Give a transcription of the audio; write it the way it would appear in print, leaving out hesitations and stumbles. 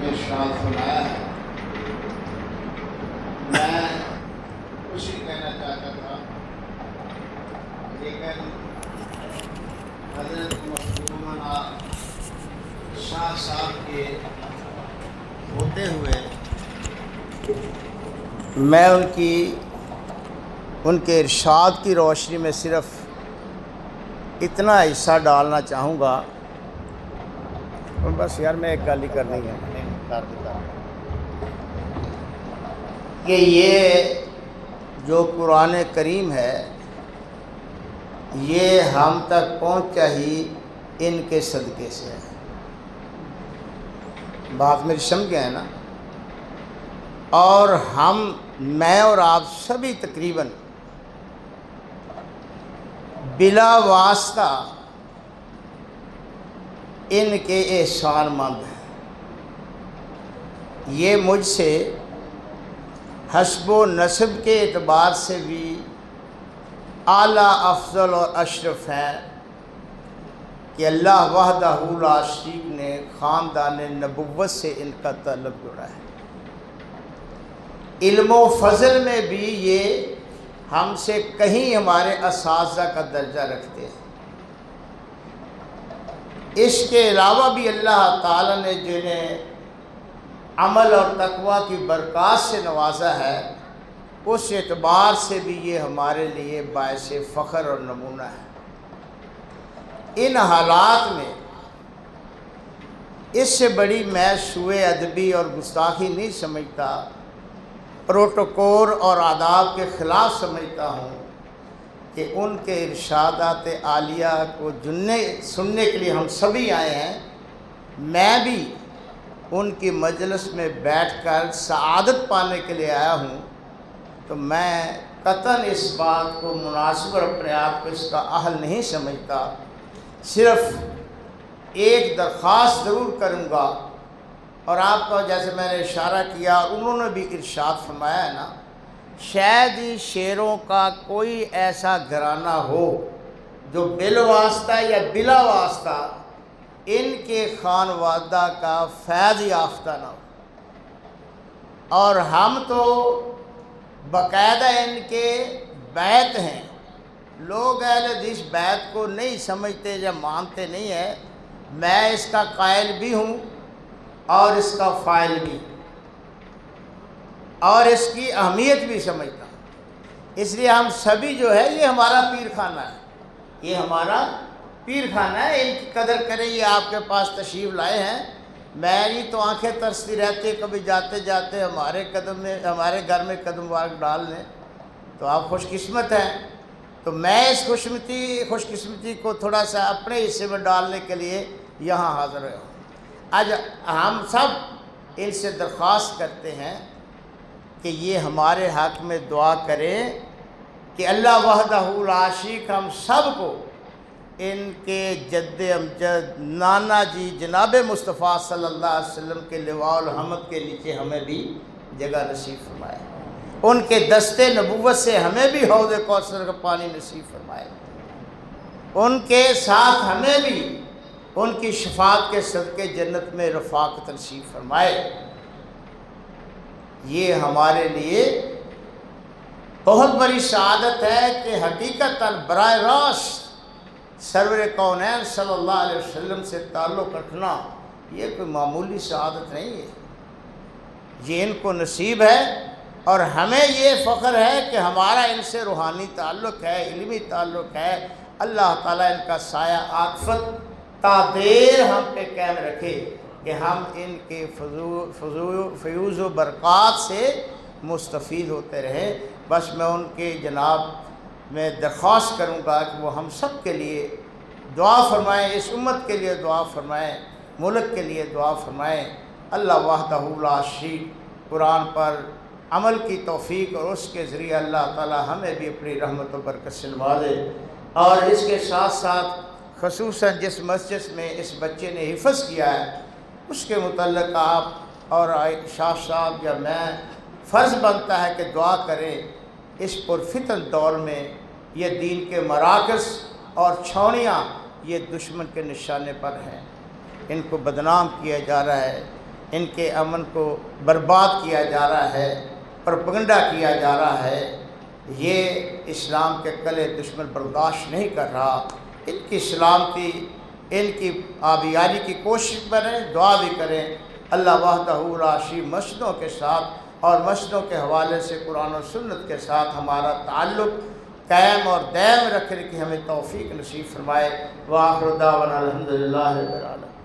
ارشاد فرمایا ہے۔ میں کچھ نہیں کہنا چاہتا تھا، لیکن حضرت مخدومانہ شاہ صاحب کے ہوتے ہوئے میں ان کے ارشاد کی روشنی میں صرف اتنا حصہ ڈالنا چاہوں گا۔ اور بس یار میں ایک گل ہی کرنی ہے کر دیتا کہ یہ جو قرآن کریم ہے یہ ہم تک پہنچا ہی ان کے صدقے سے ہے۔ بات میری سمجھ گئے نا؟ اور میں اور آپ سبھی تقریباً بلا واسطہ ان کے احسان مند ہیں۔ یہ مجھ سے حسب و نسب کے اعتبار سے بھی اعلیٰ افضل اور اشرف ہیں کہ اللہ وحدہ لا شریک نے خاندان نبوت سے ان کا تعلق جوڑا ہے۔ علم و فضل میں بھی یہ ہم سے کہیں ہمارے اساتذہ کا درجہ رکھتے ہیں۔ اس کے علاوہ بھی اللہ تعالیٰ نے جنہیں عمل اور تقوی کی برکات سے نوازا ہے اس اعتبار سے بھی یہ ہمارے لیے باعث فخر اور نمونہ ہے۔ ان حالات میں اس سے بڑی میں سوء ادبی اور گستاخی نہیں سمجھتا، پروٹوکول اور آداب کے خلاف سمجھتا ہوں کہ ان کے ارشادات عالیہ کو سننے کے لیے ہم سبھی آئے ہیں۔ میں بھی ان کی مجلس میں بیٹھ کر سعادت پانے کے لیے آیا ہوں، تو میں قطعاً اس بات کو مناسب اور اپنے آپ کو اس کا اہل نہیں سمجھتا۔ صرف ایک درخواست ضرور کروں گا، اور آپ کو جیسے میں نے اشارہ کیا اور انہوں نے بھی ارشاد فرمایا ہے نا، شاید ہی شعروں کا کوئی ایسا گھرانہ ہو جو بالواسطہ یا بلا واسطہ ان کے خانوادہ کا فیض یافتہ نہ ہو، اور ہم تو باقاعدہ ان کے بیت ہیں۔ لوگ اہل حدیث بیت کو نہیں سمجھتے یا مانتے نہیں ہیں، میں اس کا قائل بھی ہوں اور اس کا فاعل بھی، اور اس کی اہمیت بھی سمجھتا ہوں۔ اس لیے ہم سبھی جو ہے یہ ہمارا پیر خانہ ہے، یہ ہمارا پیر خانہ ہے، ان کی قدر کریں۔ یہ آپ کے پاس تشریف لائے ہیں، میری تو آنکھیں ترستی رہتی، کبھی جاتے جاتے ہمارے گھر میں قدم مبارک ڈال لیں تو آپ خوش قسمت ہیں۔ تو میں اس خوش قسمتی کو تھوڑا سا اپنے حصے میں ڈالنے کے لیے یہاں حاضر ہوں۔ آج ہم سب ان سے درخواست کرتے ہیں کہ یہ ہمارے حق میں دعا کریں کہ اللہ وحدہ لا شریک ہم سب کو ان کے جد امجد نانا جی جناب مصطفیٰ صلی اللہ علیہ وسلم کے لواء الحمد کے نیچے ہمیں بھی جگہ نصیب فرمائے، ان کے دستے نبوت سے ہمیں بھی حوض کوثر کا پانی نصیب فرمائے، ان کے ساتھ ہمیں بھی ان کی شفاعت کے صدقے جنت میں رفاقت نصیب فرمائے۔ یہ ہمارے لیے بہت بڑی سعادت ہے کہ حقیقتاً براہ راست سرور کونین صلی اللہ علیہ وسلم سے تعلق رکھنا یہ کوئی معمولی سعادت نہیں ہے، یہ ان کو نصیب ہے، اور ہمیں یہ فخر ہے کہ ہمارا ان سے روحانی تعلق ہے، علمی تعلق ہے۔ اللہ تعالیٰ ان کا سایہ عاطفت تا دیر ہم پہ قائم رکھے کہ ہم ان کے فیوز و برکات سے مستفید ہوتے رہیں۔ بس میں ان کے جناب میں درخواست کروں گا کہ وہ ہم سب کے لیے دعا فرمائیں، اس امت کے لیے دعا فرمائیں، ملک کے لیے دعا فرمائیں۔ اللہ وحدہ لا شریک قرآن پر عمل کی توفیق اور اس کے ذریعے اللہ تعالی ہمیں بھی اپنی رحمت و برکت سے نوازے۔ اور اس کے ساتھ ساتھ خصوصاً جس مسجد میں اس بچے نے حفظ کیا ہے اس کے متعلق آپ اور شاہ صاحب یا میں فرض بنتا ہے کہ دعا کریں۔ اس پرفتن دور میں یہ دین کے مراکز اور چھاؤنیاں یہ دشمن کے نشانے پر ہیں، ان کو بدنام کیا جا رہا ہے۔ ان کے امن کو برباد کیا جا رہا ہے، پروپیگنڈا کیا جا رہا ہے، یہ اسلام کے قلعے دشمن برداشت نہیں کر رہا۔ ان کی سلامتی، ان کی آبیاری کی کوشش کریں، دعا بھی کریں۔ اللہ وحدہ لا شریک مسجدوں کے ساتھ اور مسجدوں کے حوالے سے قرآن و سنت کے ساتھ ہمارا تعلق قائم اور دائم رکھنے کی ہمیں توفیق نصیب فرمائے۔ وآخر دعوانا الحمدللہ رب العالمین۔